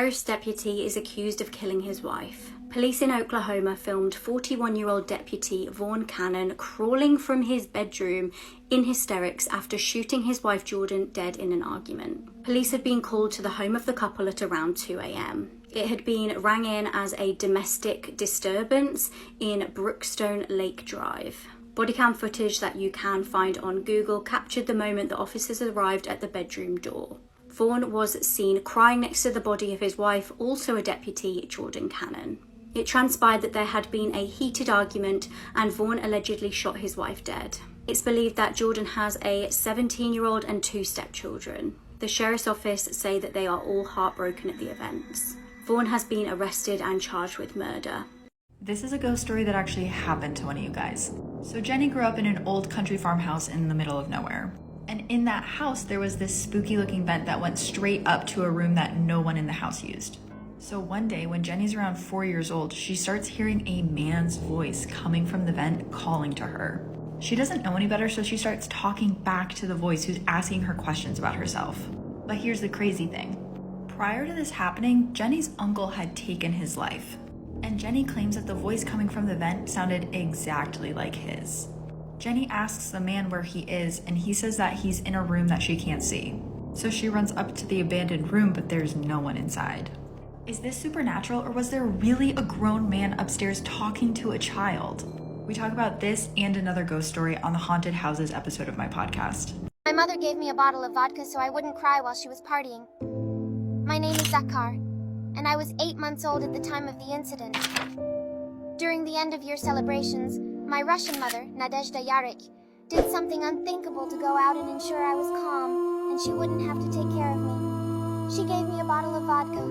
sheriff's deputy is accused of killing his wife. Police in Oklahoma filmed 41-year-old deputy Vaughn Cannon crawling from his bedroom in hysterics after shooting his wife Jordan dead in an argument. Police had been called to the home of the couple at around 2 a.m. It had been rang in as a domestic disturbance in Brookstone Lake Drive. Bodycam footage that you can find on Google captured the moment the officers arrived at the bedroom door. Vaughn was seen crying next to the body of his wife, also a deputy, Jordan Cannon. It transpired that there had been a heated argument and Vaughn allegedly shot his wife dead. It's believed that Jordan has a 17-year-old and 2 stepchildren. The sheriff's office say that they are all heartbroken at the events. Vaughn has been arrested and charged with murder. This is a ghost story that actually happened to one of you guys. So Jenny grew up in an old country farmhouse in the middle of nowhere. And in that house, there was this spooky looking vent that went straight up to a room that no one in the house used. So one day when Jenny's around 4 years old, she starts hearing a man's voice coming from the vent calling to her. She doesn't know any better, so she starts talking back to the voice who's asking her questions about herself. But here's the crazy thing. Prior to this happening, Jenny's uncle had taken his life. And Jenny claims that the voice coming from the vent sounded exactly like his. Jenny asks the man where he is, and he says that he's in a room that she can't see. So she runs up to the abandoned room, but there's no one inside. Is this supernatural, or was there really a grown man upstairs talking to a child? We talk about this and another ghost story on the Haunted Houses episode of my podcast. My mother gave me a bottle of vodka so I wouldn't cry while she was partying. My name is Zakar, and I was 8 months old at the time of the incident. During the end-of-year celebrations, my Russian mother, Nadezhda Yarik, did something unthinkable to go out and ensure I was calm and she wouldn't have to take care of me. She gave me a bottle of vodka.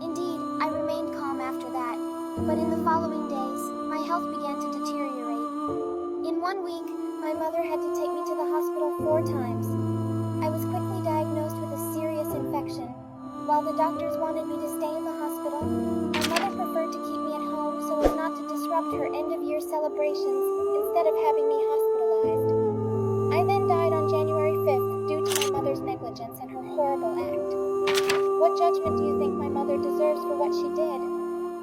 Indeed, I remained calm after that, but in the following days, my health began to deteriorate. In 1 week, my mother had to take me to the hospital 4 times. I was quickly diagnosed with a serious infection. While the doctors wanted me to stay in the hospital, my mother preferred to keep me at home so as not to disrupt her end-of-year celebrations instead of having me hospitalized. I then died on January 5th due to my mother's negligence and her horrible act. What judgment do you think my mother deserves for what she did?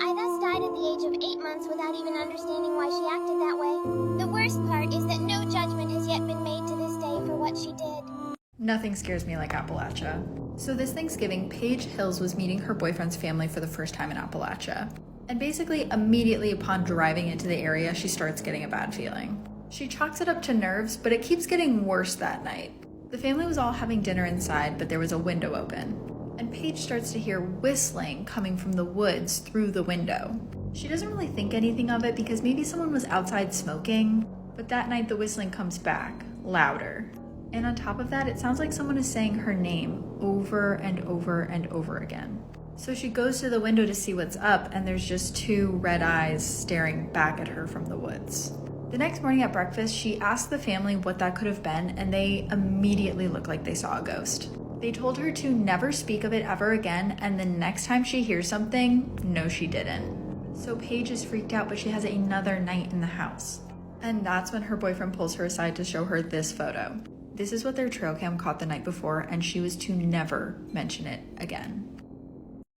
I thus died at the age of 8 months without even understanding why she acted that way. The worst part is that no judgment has yet been made to this day for what she did. Nothing scares me like Appalachia. So this Thanksgiving, Paige Hills was meeting her boyfriend's family for the first time in Appalachia. And basically, immediately upon driving into the area, she starts getting a bad feeling. She chalks it up to nerves, but it keeps getting worse that night. The family was all having dinner inside, but there was a window open. And Paige starts to hear whistling coming from the woods through the window. She doesn't really think anything of it because maybe someone was outside smoking, but that night the whistling comes back, louder. And on top of that, it sounds like someone is saying her name over and over and over again. So she goes to the window to see what's up, and there's just 2 red eyes staring back at her from the woods. The next morning at breakfast, she asked the family what that could have been, and they immediately looked like they saw a ghost. They told her to never speak of it ever again, and the next time she hears something, no she didn't. So Paige is freaked out, but she has another night in the house. And that's when her boyfriend pulls her aside to show her this photo. This is what their trail cam caught the night before, and she was to never mention it again.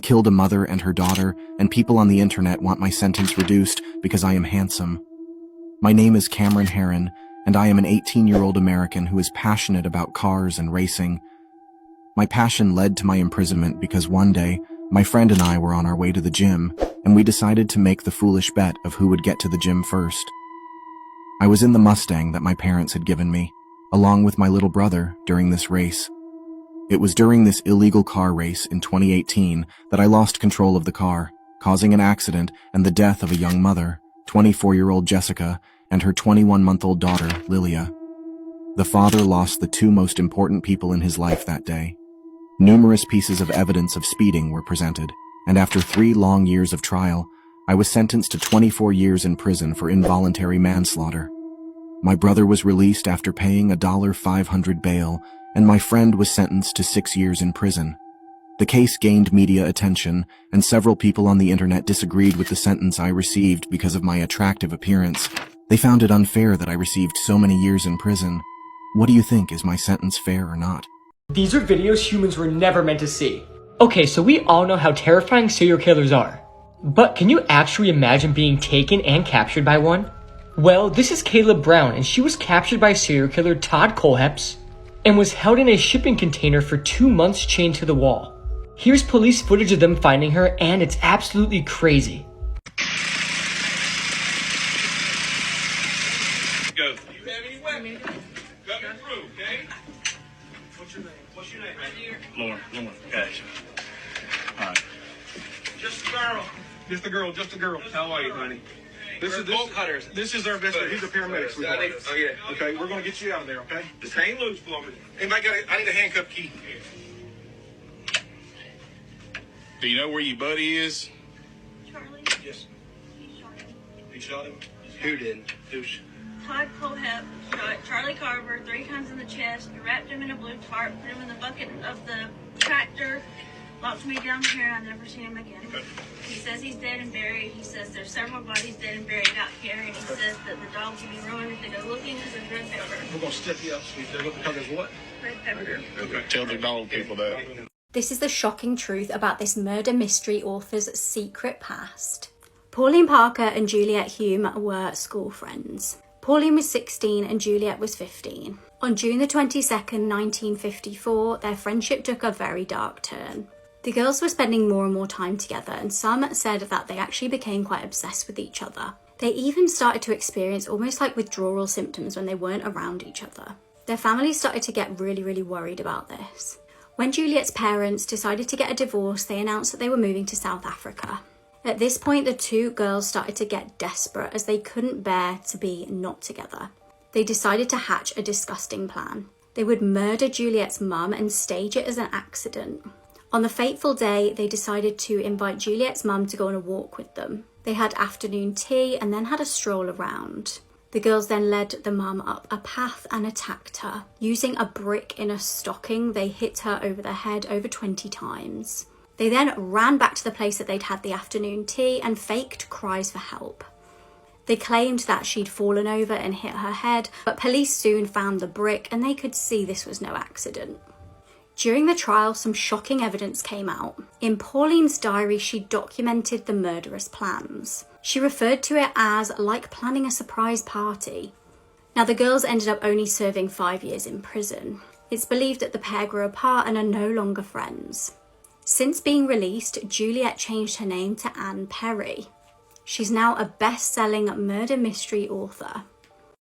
Killed a mother and her daughter, and people on the internet want my sentence reduced because I am handsome. My name is Cameron Herron, and I am an 18-year-old American who is passionate about cars and racing. My passion led to my imprisonment because one day, my friend and I were on our way to the gym, and we decided to make the foolish bet of who would get to the gym first. I was in the Mustang that my parents had given me, along with my little brother, during this race. It was during this illegal car race in 2018 that I lost control of the car, causing an accident and the death of a young mother, 24-year-old Jessica, and her 21-month-old daughter, Lilia. The father lost the 2 most important people in his life that day. Numerous pieces of evidence of speeding were presented, and after 3 long years of trial, I was sentenced to 24 years in prison for involuntary manslaughter. My brother was released after paying $500 bail, and my friend was sentenced to 6 years in prison. The case gained media attention, and several people on the internet disagreed with the sentence I received because of my attractive appearance. They found it unfair that I received so many years in prison. What do you think? Is my sentence fair or not? These are videos humans were never meant to see. Okay, so we all know how terrifying serial killers are. But can you actually imagine being taken and captured by one? Well, this is Kayla Brown, and she was captured by serial killer Todd Kohlheps and was held in a shipping container for 2 months chained to the wall. Here's police footage of them finding her, and it's absolutely crazy. Go. You have any weapons? Cut me through, okay? What's your name? What's your name? Right here. Lauren. Gotcha. All right. Just a girl. Just a girl. How are you, honey? This is bolt cutters. This is our investigator. He's a paramedic. Oh yeah. Okay, we're gonna get you out of there. Okay. Just hang loose for me. Anybody got? I need a handcuff key. Do you know where your buddy is? Charlie? Yes. He shot him. He shot him. Who did? Todd Kohlhepp shot Charlie Carver 3 times in the chest, wrapped him in a blue tarp, put him in the bucket of the tractor, locked me down here, and I never seen him again. Okay. He says he's dead and buried. He says there's several bodies dead and buried out here, and he says that the dogs will be ruined if they go looking because of red pepper. We're gonna step you up, sweet. They're looking because there's what? Red pepper. Okay. Tell the dog people that. This is the shocking truth about this murder mystery author's secret past. Pauline Parker and Juliet Hume were school friends. Pauline was 16 and Juliet was 15. On June the 22nd, 1954, their friendship took a very dark turn. The girls were spending more and more time together, and some said that they actually became quite obsessed with each other. They even started to experience almost like withdrawal symptoms when they weren't around each other. Their families started to get really worried about this. When Juliet's parents decided to get a divorce, they announced that they were moving to South Africa. At this point, the two girls started to get desperate as they couldn't bear to be not together. They decided to hatch a disgusting plan. They would murder Juliet's mum and stage it as an accident. On the fateful day, they decided to invite Juliet's mum to go on a walk with them. They had afternoon tea and then had a stroll around. The girls then led the mum up a path and attacked her. Using a brick in a stocking, they hit her over the head over 20 times. They then ran back to the place that they'd had the afternoon tea and faked cries for help. They claimed that she'd fallen over and hit her head, but police soon found the brick and they could see this was no accident. During the trial, some shocking evidence came out. In Pauline's diary, she documented the murderous plans. She referred to it as like planning a surprise party. Now, the girls ended up only serving 5 years in prison. It's believed that the pair grew apart and are no longer friends. Since being released, Juliet changed her name to Anne Perry. She's now a best-selling murder mystery author.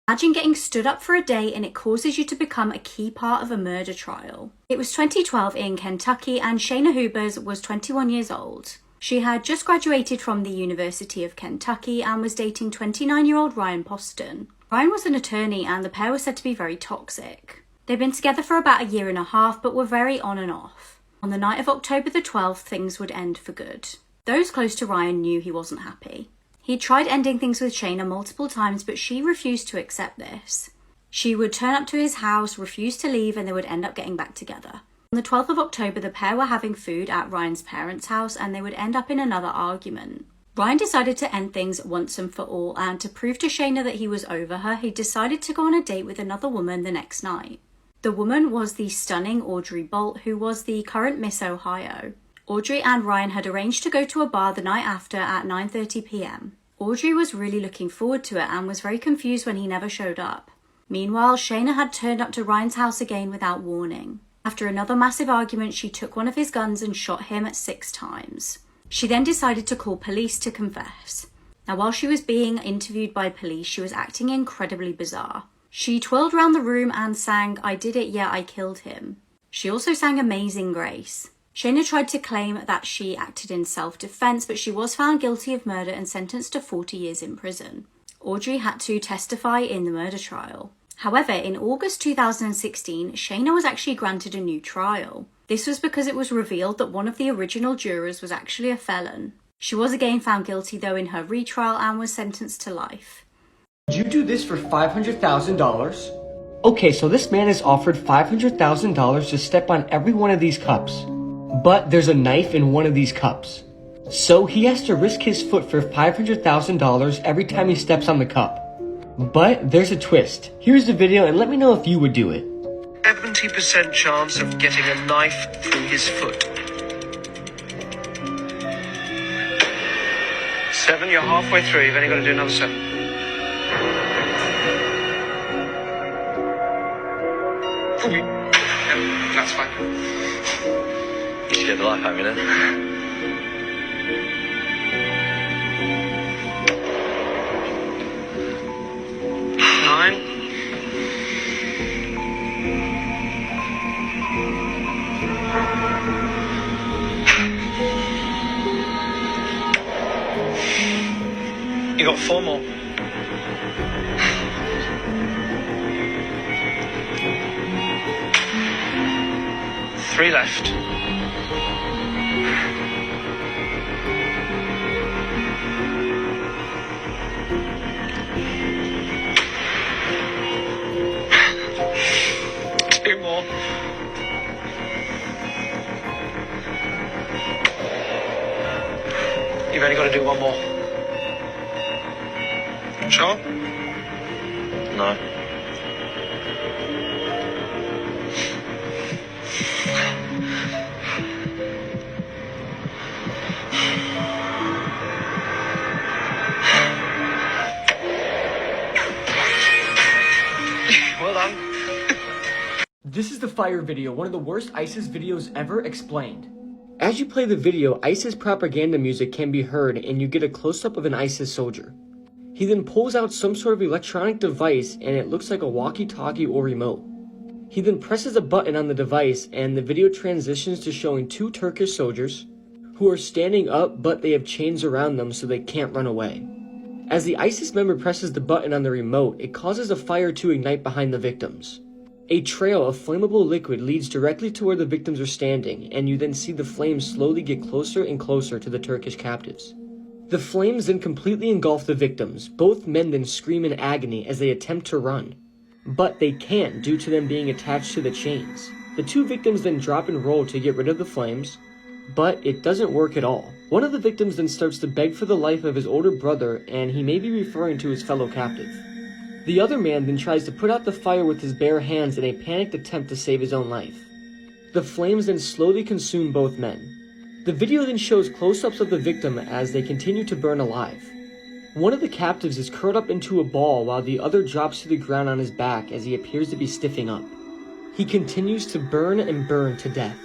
Imagine getting stood up for a day and it causes you to become a key part of a murder trial. It was 2012 in Kentucky and Shayna Hubers was 21 years old. She had just graduated from the University of Kentucky and was dating 29-year-old Ryan Poston. Ryan was an attorney and the pair were said to be very toxic. They'd been together for about 1.5 years but were very on and off. On the night of October the 12th, things would end for good. Those close to Ryan knew he wasn't happy. He tried ending things with Shayna multiple times, but she refused to accept this. She would turn up to his house, refuse to leave, and they would end up getting back together. On the 12th of October, the pair were having food at Ryan's parents' house, and they would end up in another argument. Ryan decided to end things once and for all, and to prove to Shayna that he was over her, he decided to go on a date with another woman the next night. The woman was the stunning Audrey Bolt, who was the current Miss Ohio. Audrey and Ryan had arranged to go to a bar the night after at 9:30 p.m. Audrey was really looking forward to it and was very confused when he never showed up. Meanwhile, Shayna had turned up to Ryan's house again without warning. After another massive argument, she took one of his guns and shot him 6 times. She then decided to call police to confess. Now, while she was being interviewed by police, she was acting incredibly bizarre. She twirled around the room and sang, "I did it, yeah, I killed him." She also sang Amazing Grace. Shayna tried to claim that she acted in self-defense, but she was found guilty of murder and sentenced to 40 years in prison. Audrey had to testify in the murder trial. However, in August 2016, Shayna was actually granted a new trial. This was because it was revealed that one of the original jurors was actually a felon. She was again found guilty though in her retrial and was sentenced to life. Did you do this for $500,000? Okay, so this man is offered $500,000 to step on every one of these cups. But there's a knife in one of these cups. So he has to risk his foot for $500,000 every time he steps on the cup. But there's a twist. Here's the video and let me know if you would do it. 70% chance of getting a knife through his foot. 7, you're halfway through. You've only got to do another 7. Yep, that's fine. You scared the life out of me then. 9. You got 4 more. 3 left. Two more. You've only got to do 1 more. Sure? No. Well done. This is the fire video, one of the worst ISIS videos ever explained. As you play the video, ISIS propaganda music can be heard and you get a close-up of an ISIS soldier. He then pulls out some sort of electronic device and it looks like a walkie-talkie or remote. He then presses a button on the device and the video transitions to showing 2 Turkish soldiers who are standing up but they have chains around them so they can't run away. As the ISIS member presses the button on the remote, it causes a fire to ignite behind the victims. A trail of flammable liquid leads directly to where the victims are standing, and you then see the flames slowly get closer and closer to the Turkish captives. The flames then completely engulf the victims. Both men then scream in agony as they attempt to run. But they can't due to them being attached to the chains. The 2 victims then drop and roll to get rid of the flames, but it doesn't work at all. One of the victims then starts to beg for the life of his older brother, and he may be referring to his fellow captive. The other man then tries to put out the fire with his bare hands in a panicked attempt to save his own life. The flames then slowly consume both men. The video then shows close-ups of the victim as they continue to burn alive. One of the captives is curled up into a ball while the other drops to the ground on his back as he appears to be stiffing up. He continues to burn and burn to death.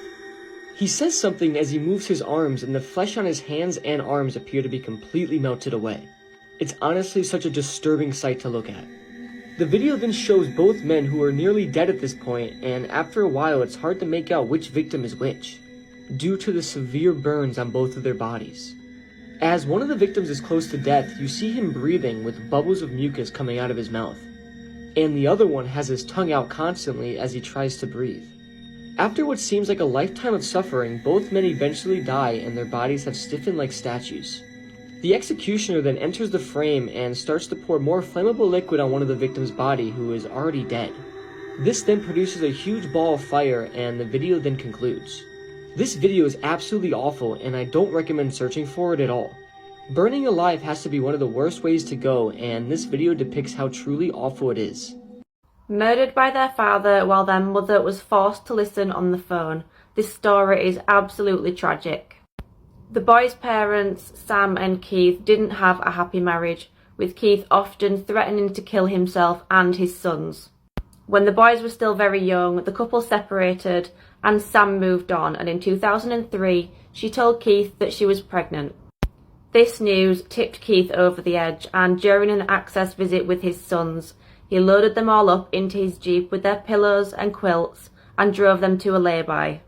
He says something as he moves his arms and the flesh on his hands and arms appear to be completely melted away. It's honestly such a disturbing sight to look at. The video then shows both men who are nearly dead at this point, and after a while it's hard to make out which victim is which, due to the severe burns on both of their bodies. As one of the victims is close to death, you see him breathing with bubbles of mucus coming out of his mouth, and the other one has his tongue out constantly as he tries to breathe. After what seems like a lifetime of suffering, both men eventually die and their bodies have stiffened like statues. The executioner then enters the frame and starts to pour more flammable liquid on one of the victim's body who is already dead. This then produces a huge ball of fire and the video then concludes. This video is absolutely awful and I don't recommend searching for it at all. Burning alive has to be one of the worst ways to go, and this video depicts how truly awful it is. Murdered by their father while their mother was forced to listen on the phone. This story is absolutely tragic. The boys' parents, Sam and Keith, didn't have a happy marriage, with Keith often threatening to kill himself and his sons. When the boys were still very young, the couple separated and Sam moved on, and in 2003 she told Keith that she was pregnant. This news tipped Keith over the edge, and during an access visit with his sons, he loaded them all up into his Jeep with their pillows and quilts and drove them to a lay-by.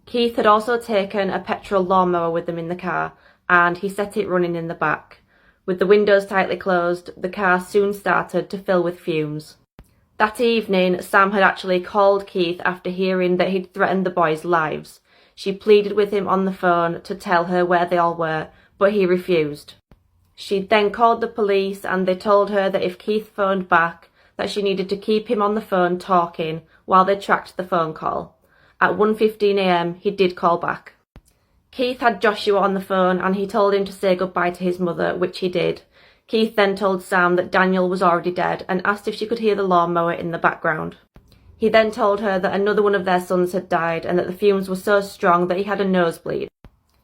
Keith had also taken a petrol lawnmower with them in the car, and he set it running in the back. With the windows tightly closed, the car soon started to fill with fumes. That evening, Sam had actually called Keith after hearing that he'd threatened the boys' lives. She pleaded with him on the phone to tell her where they all were, but he refused. She then called the police, and they told her that if Keith phoned back, that she needed to keep him on the phone talking while they tracked the phone call. At 1:15 a.m, he did call back. Keith had Joshua on the phone and he told him to say goodbye to his mother, which he did. Keith then told Sam that Daniel was already dead and asked if she could hear the lawnmower in the background. He then told her that another one of their sons had died and that the fumes were so strong that he had a nosebleed.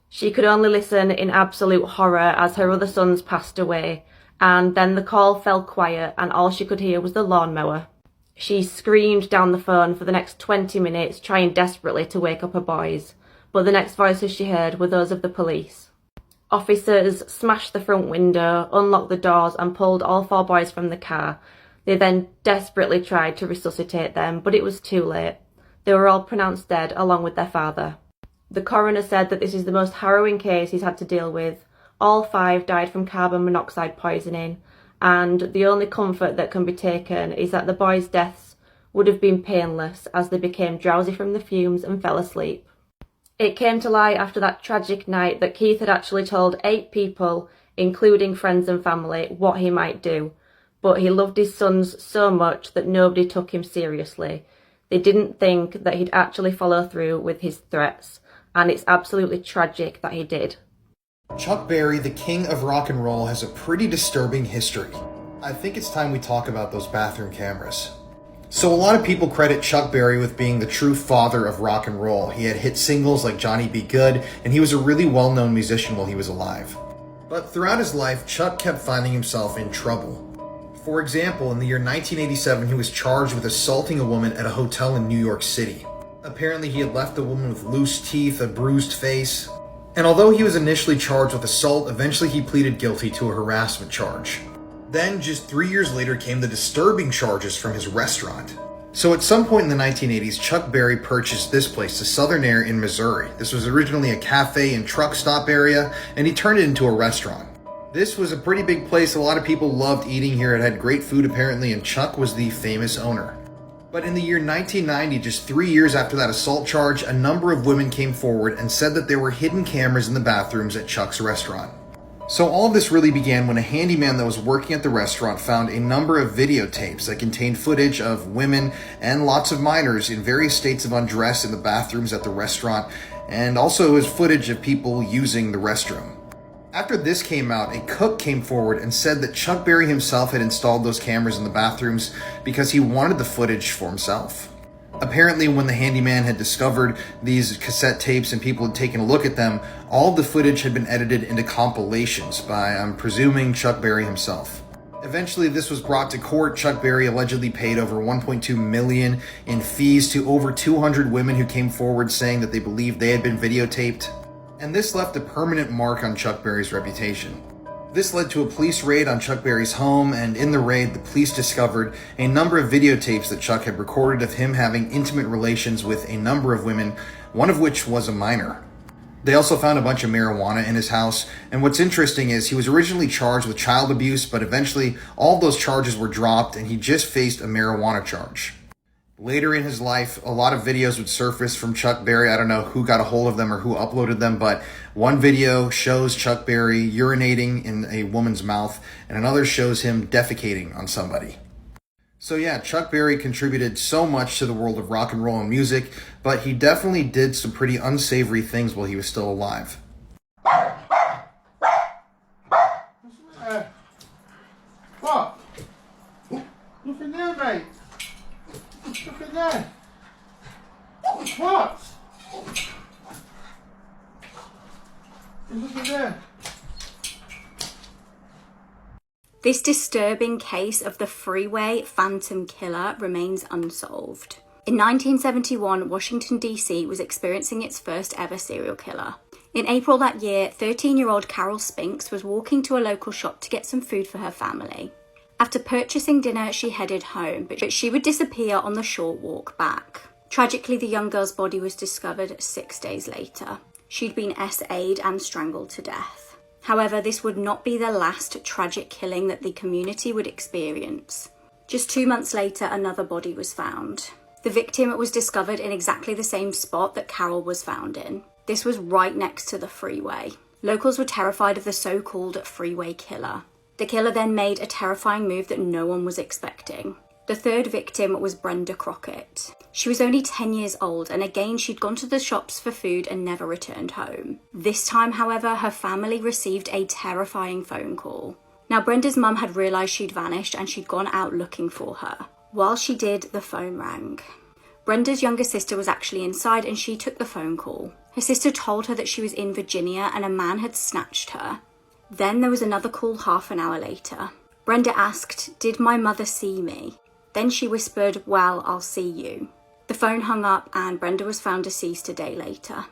She could only listen in absolute horror as her other sons passed away, and then the call fell quiet and all she could hear was the lawnmower. She screamed down the phone for the next 20 minutes, trying desperately to wake up her boys, but the next voices she heard were those of the police. Officers smashed the front window, unlocked the doors and pulled all 4 boys from the car. They then desperately tried to resuscitate them, but it was too late. They were all pronounced dead along with their father. The coroner said that this is the most harrowing case he's had to deal with. All 5 died from carbon monoxide poisoning, and the only comfort that can be taken is that the boys' deaths would have been painless as they became drowsy from the fumes and fell asleep. It came to light after that tragic night that Keith had actually told 8 people, including friends and family, what he might do, but he loved his sons so much that nobody took him seriously. They didn't think that he'd actually follow through with his threats, and it's absolutely tragic that he did. Chuck Berry, the king of rock and roll, has a pretty disturbing history. I think it's time we talk about those bathroom cameras. So a lot of people credit Chuck Berry with being the true father of rock and roll. He had hit singles like Johnny Be Good, and he was a really well-known musician while he was alive. But throughout his life, Chuck kept finding himself in trouble. For example, in the year 1987, he was charged with assaulting a woman at a hotel in New York City. Apparently, he had left the woman with loose teeth, a bruised face, and although he was initially charged with assault, eventually he pleaded guilty to a harassment charge. Then, just 3 years later, came the disturbing charges from his restaurant. So at some point in the 1980s, Chuck Berry purchased this place, the Southern Air in Missouri. This was originally a cafe and truck stop area, and he turned it into a restaurant. This was a pretty big place. A lot of people loved eating here. It had great food apparently, and Chuck was the famous owner. But in the year 1990, just 3 years after that assault charge, a number of women came forward and said that there were hidden cameras in the bathrooms at Chuck's restaurant. So all of this really began when a handyman that was working at the restaurant found a number of videotapes that contained footage of women and lots of minors in various states of undress in the bathrooms at the restaurant, and also his footage of people using the restroom. After this came out, a cook came forward and said that Chuck Berry himself had installed those cameras in the bathrooms because he wanted the footage for himself. Apparently, when the handyman had discovered these cassette tapes and people had taken a look at them, all of the footage had been edited into compilations by, I'm presuming, Chuck Berry himself. Eventually, this was brought to court. Chuck Berry allegedly paid over $1.2 million in fees to over 200 women who came forward saying that they believed they had been videotaped. And this left a permanent mark on Chuck Berry's reputation. This led to a police raid on Chuck Berry's home, and in the raid, the police discovered a number of videotapes that Chuck had recorded of him having intimate relations with a number of women, one of which was a minor. They also found a bunch of marijuana in his house, and what's interesting is he was originally charged with child abuse, but eventually all those charges were dropped and he just faced a marijuana charge. Later in his life, a lot of videos would surface from Chuck Berry. I don't know who got a hold of them or who uploaded them, but one video shows Chuck Berry urinating in a woman's mouth, and another shows him defecating on somebody. So yeah, Chuck Berry contributed so much to the world of rock and roll and music, but he definitely did some pretty unsavory things while he was still alive. What? Nothing there, mate. Look at that. What? Look at that. This disturbing case of the freeway phantom killer remains unsolved. In 1971, Washington, D.C. was experiencing its first ever serial killer. In April that year, 13-year-old Carol Spinks was walking to a local shop to get some food for her family. After purchasing dinner, she headed home, but she would disappear on the short walk back. Tragically, the young girl's body was discovered 6 days later. She'd been SA'd and strangled to death. However, this would not be the last tragic killing that the community would experience. Just 2 months later, another body was found. The victim was discovered in exactly the same spot that Carol was found in. This was right next to the freeway. Locals were terrified of the so-called freeway killer. The killer then made a terrifying move that no one was expecting. The third victim was Brenda Crockett. She was only 10 years old, and again she'd gone to the shops for food and never returned home. This time, however, her family received a terrifying phone call. Now, Brenda's mum had realised she'd vanished and she'd gone out looking for her. While she did, the phone rang. Brenda's younger sister was actually inside and she took the phone call. Her sister told her that she was in Virginia and a man had snatched her. Then there was another call half an hour later. Brenda asked, "Did my mother see me?" Then she whispered, "Well, I'll see you." The phone hung up and Brenda was found deceased a day later.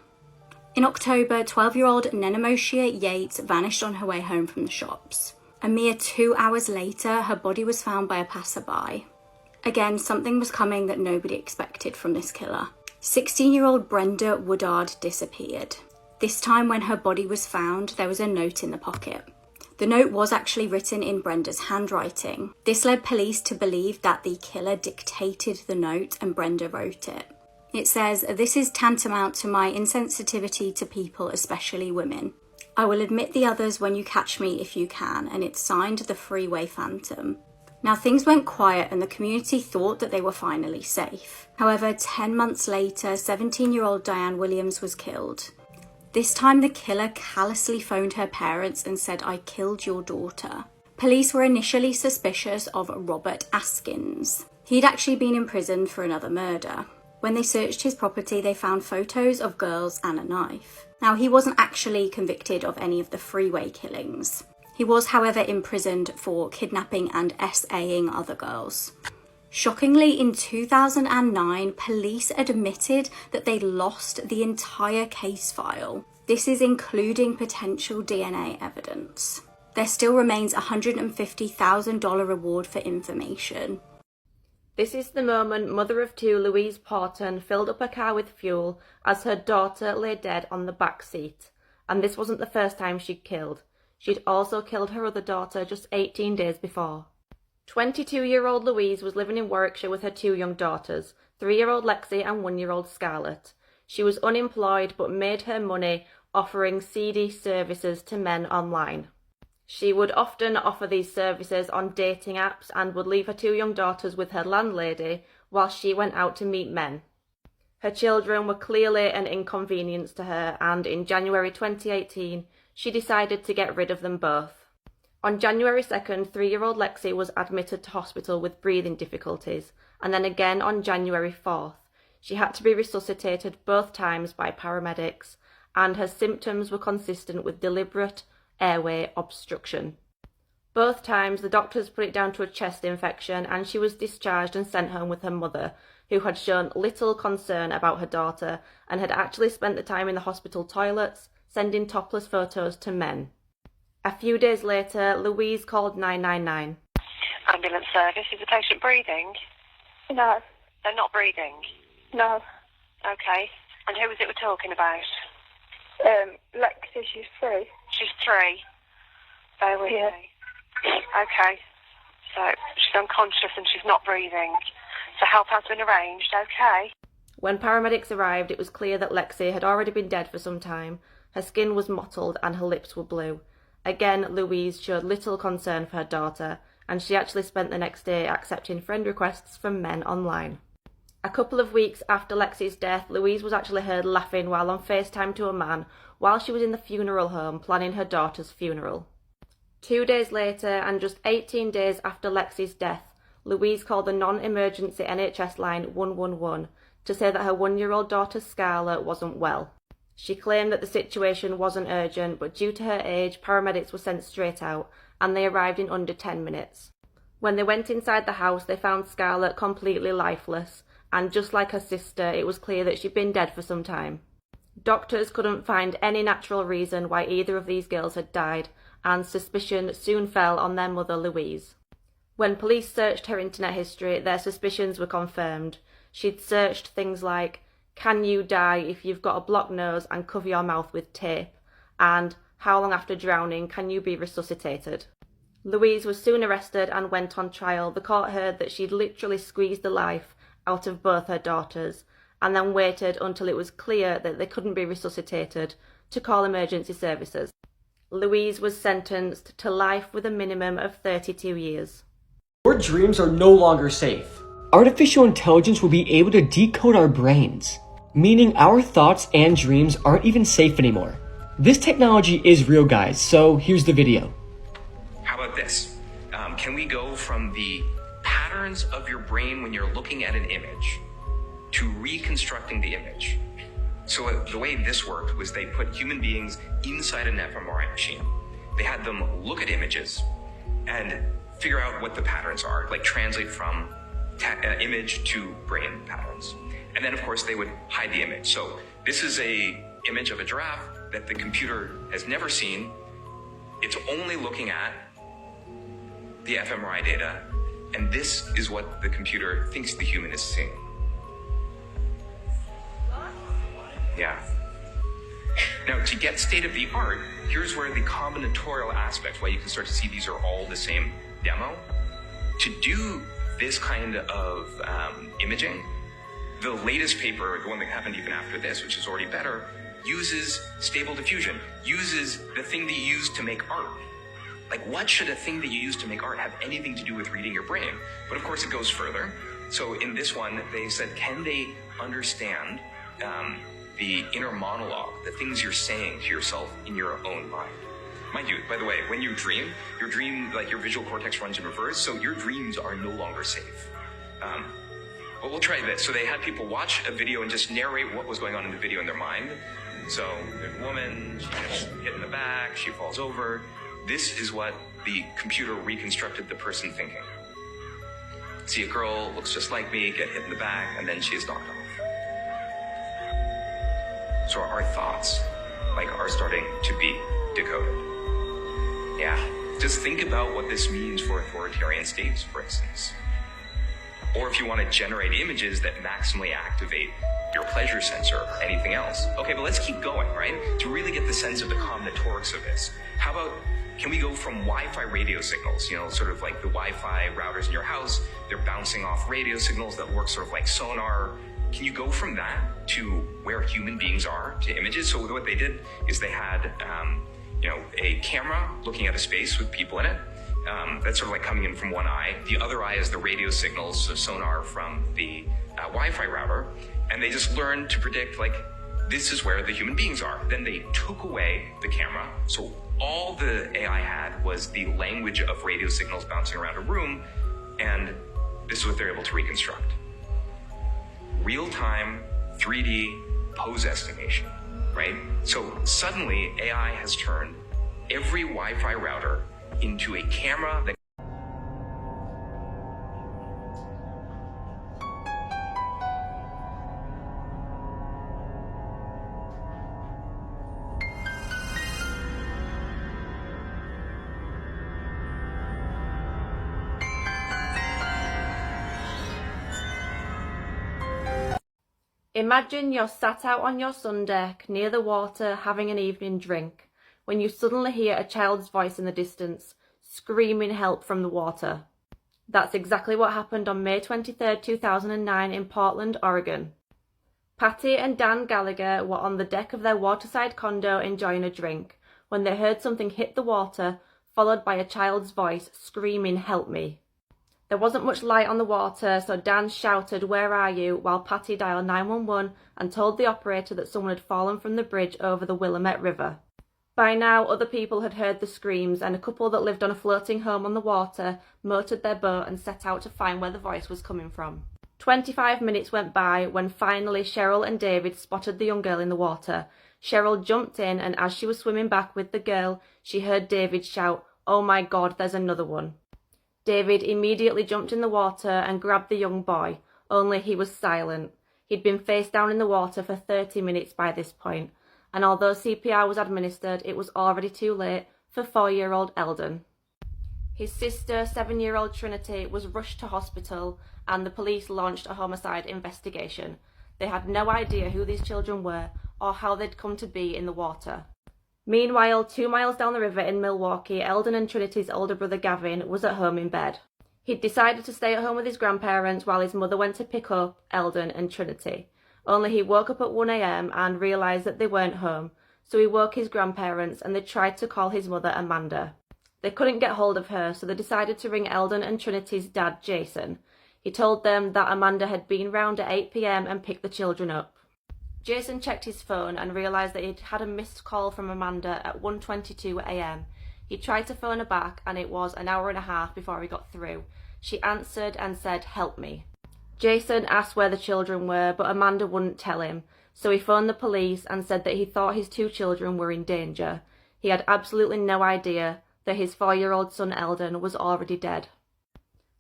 In October, 12-year-old Nenemoshia Yates vanished on her way home from the shops. A mere 2 hours later, her body was found by a passerby. Again, something was coming that nobody expected from this killer. 16-year-old Brenda Woodard disappeared. This time when her body was found, there was a note in the pocket. The note was actually written in Brenda's handwriting. This led police to believe that the killer dictated the note and Brenda wrote it. It says, "This is tantamount to my insensitivity to people, especially women. I will admit the others when you catch me if you can," and it's signed the Freeway Phantom. Now things went quiet and the community thought that they were finally safe. However, 10 months later, 17-year-old Diane Williams was killed. This time the killer callously phoned her parents and said, "I killed your daughter." Police were initially suspicious of Robert Askins. He'd actually been imprisoned for another murder. When they searched his property, they found photos of girls and a knife. Now, he wasn't actually convicted of any of the freeway killings. He was, however, imprisoned for kidnapping and SAing other girls. Shockingly, in 2009, police admitted that they lost the entire case file. This is including potential DNA evidence. There still remains a $150,000 reward for information. This is the moment mother of two Louise Porton filled up her car with fuel as her daughter lay dead on the back seat. And this wasn't the first time she'd killed. She'd also killed her other daughter just 18 days before. 22-year-old Louise was living in Warwickshire with her two young daughters, 3-year-old Lexi and 1-year-old Scarlett. She was unemployed but made her money offering seedy services to men online. She would often offer these services on dating apps and would leave her two young daughters with her landlady while she went out to meet men. Her children were clearly an inconvenience to her, and in January 2018, she decided to get rid of them both. On January 2nd, 3-year-old Lexi was admitted to hospital with breathing difficulties, and then again on January 4th. She had to be resuscitated both times by paramedics, and her symptoms were consistent with deliberate airway obstruction. Both times the doctors put it down to a chest infection, and she was discharged and sent home with her mother, who had shown little concern about her daughter and had actually spent the time in the hospital toilets sending topless photos to men. A few days later, Louise called 999. Ambulance service, is the patient breathing? No. They're not breathing? No. Okay. And who was it we're talking about? Lexi, she's 3. She's 3? Bear with me. Okay. So, she's unconscious and she's not breathing. So help has been arranged, okay? When paramedics arrived, it was clear that Lexi had already been dead for some time. Her skin was mottled and her lips were blue. Again, Louise showed little concern for her daughter, and she actually spent the next day accepting friend requests from men online. A couple of weeks after Lexi's death, Louise was actually heard laughing while on FaceTime to a man while she was in the funeral home planning her daughter's funeral. 2 days later, and just 18 days after Lexi's death, Louise called the non-emergency NHS line 111 to say that her 1-year-old daughter Scarlett wasn't well. She claimed that the situation wasn't urgent, but due to her age, paramedics were sent straight out, and they arrived in under 10 minutes. When they went inside the house, they found Scarlett completely lifeless, and just like her sister, it was clear that she'd been dead for some time. Doctors couldn't find any natural reason why either of these girls had died, and suspicion soon fell on their mother, Louise. When police searched her internet history, their suspicions were confirmed. She'd searched things like, "Can you die if you've got a blocked nose and cover your mouth with tape?" and "How long after drowning can you be resuscitated?" Louise was soon arrested and went on trial. The court heard that she'd literally squeezed the life out of both her daughters, and then waited until it was clear that they couldn't be resuscitated to call emergency services. Louise was sentenced to life with a minimum of 32 years. Your dreams are no longer safe. Artificial intelligence will be able to decode our brains, meaning our thoughts and dreams aren't even safe anymore. This technology is real, guys, so here's the video. How about this? Can we go from the patterns of your brain when you're looking at an image to reconstructing the image? So the way this worked was they put human beings inside an fMRI machine. They had them look at images and figure out what the patterns are, like translate from image to brain patterns. And then of course they would hide the image. So this is a image of a giraffe that the computer has never seen. It's only looking at the fMRI data, and this is what the computer thinks the human is seeing. Yeah. Now, to get state of the art, here's where the combinatorial aspect, why you can start to see these are all the same demo. To do this kind of imaging, the latest paper, the one that happened even after this, which is already better, uses stable diffusion, uses the thing that you use to make art. Like, what should a thing that you use to make art have anything to do with reading your brain? But of course it goes further. So in this one, they said, can they understand the inner monologue, the things you're saying to yourself in your own mind? Mind you, by the way, when you dream, like your visual cortex runs in reverse, so your dreams are no longer safe. But we'll try this. So they had people watch a video and just narrate what was going on in the video in their mind. So there's a woman, she gets hit in the back, she falls over. This is what the computer reconstructed the person thinking. See a girl, looks just like me, get hit in the back, and then she is knocked off. So our thoughts, are starting to be decoded. Yeah, just think about what this means for authoritarian states, for instance. Or if you want to generate images that maximally activate your pleasure sensor or anything else. Okay, but let's keep going, right? To really get the sense of the combinatorics of this. How about, can we go from Wi-Fi radio signals, sort of like the Wi-Fi routers in your house, they're bouncing off radio signals that work sort of like sonar. Can you go from that to where human beings are, to images? So what they did is they had, a camera looking at a space with people in it. That's sort of like coming in from one eye. The other eye is the radio signals, so sonar from the Wi-Fi router. And they just learned to predict, this is where the human beings are. Then they took away the camera. So all the AI had was the language of radio signals bouncing around a room. And this is what they're able to reconstruct. Real-time 3D pose estimation, right? So suddenly AI has turned every Wi-Fi router into a camera that Imagine you're sat out on your sun deck near the water having an evening drink when you suddenly hear a child's voice in the distance screaming help from the water. That's exactly what happened on May 23, 2009 in Portland, Oregon. Patty and Dan Gallagher were on the deck of their waterside condo enjoying a drink when they heard something hit the water, followed by a child's voice screaming help me. There wasn't much light on the water, so Dan shouted, "Where are you?" while Patty dialed 911 and told the operator that someone had fallen from the bridge over the Willamette River. By now, other people had heard the screams, and a couple that lived on a floating home on the water motored their boat and set out to find where the voice was coming from. 25 minutes went by when finally Cheryl and David spotted the young girl in the water. Cheryl jumped in, and as she was swimming back with the girl, she heard David shout, "Oh my God, there's another one." David immediately jumped in the water and grabbed the young boy, only he was silent. He'd been face down in the water for 30 minutes by this point, and although CPR was administered, it was already too late for 4-year-old Eldon. His sister, 7-year-old Trinity, was rushed to hospital, and the police launched a homicide investigation. They had no idea who these children were or how they'd come to be in the water. Meanwhile, 2 miles down the river in Milwaukee, Eldon and Trinity's older brother Gavin was at home in bed. He'd decided to stay at home with his grandparents while his mother went to pick up Eldon and Trinity. Only he woke up at 1 a.m. and realised that they weren't home, so he woke his grandparents and they tried to call his mother Amanda. They couldn't get hold of her, so they decided to ring Eldon and Trinity's dad, Jason. He told them that Amanda had been round at 8 p.m. and picked the children up. Jason checked his phone and realised that he'd had a missed call from Amanda at 1:22 a.m. He tried to phone her back and it was an hour and a half before he got through. She answered and said, "Help me." Jason asked where the children were, but Amanda wouldn't tell him. so he phoned the police and said that he thought his 2 children were in danger. He had absolutely no idea that his 4-year-old son Eldon was already dead.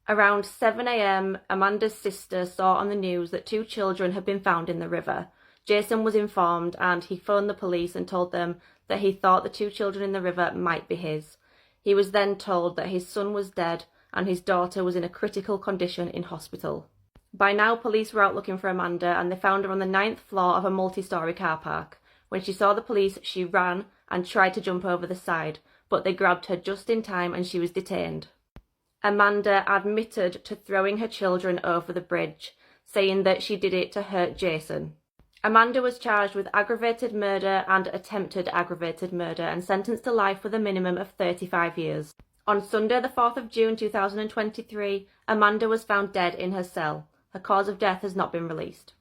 Around 7 a.m, Amanda's sister saw on the news that 2 children had been found in the river. Jason was informed and he phoned the police and told them that he thought the 2 children in the river might be his. He was then told that his son was dead and his daughter was in a critical condition in hospital. By now, police were out looking for Amanda and they found her on the 9th floor of a multi-storey car park. When she saw the police, she ran and tried to jump over the side, but they grabbed her just in time and she was detained. Amanda admitted to throwing her children over the bridge, saying that she did it to hurt Jason. Amanda was charged with aggravated murder and attempted aggravated murder and sentenced to life with a minimum of 35 years. On Sunday, the 4th of June 2023, Amanda was found dead in her cell. Her cause of death has not been released.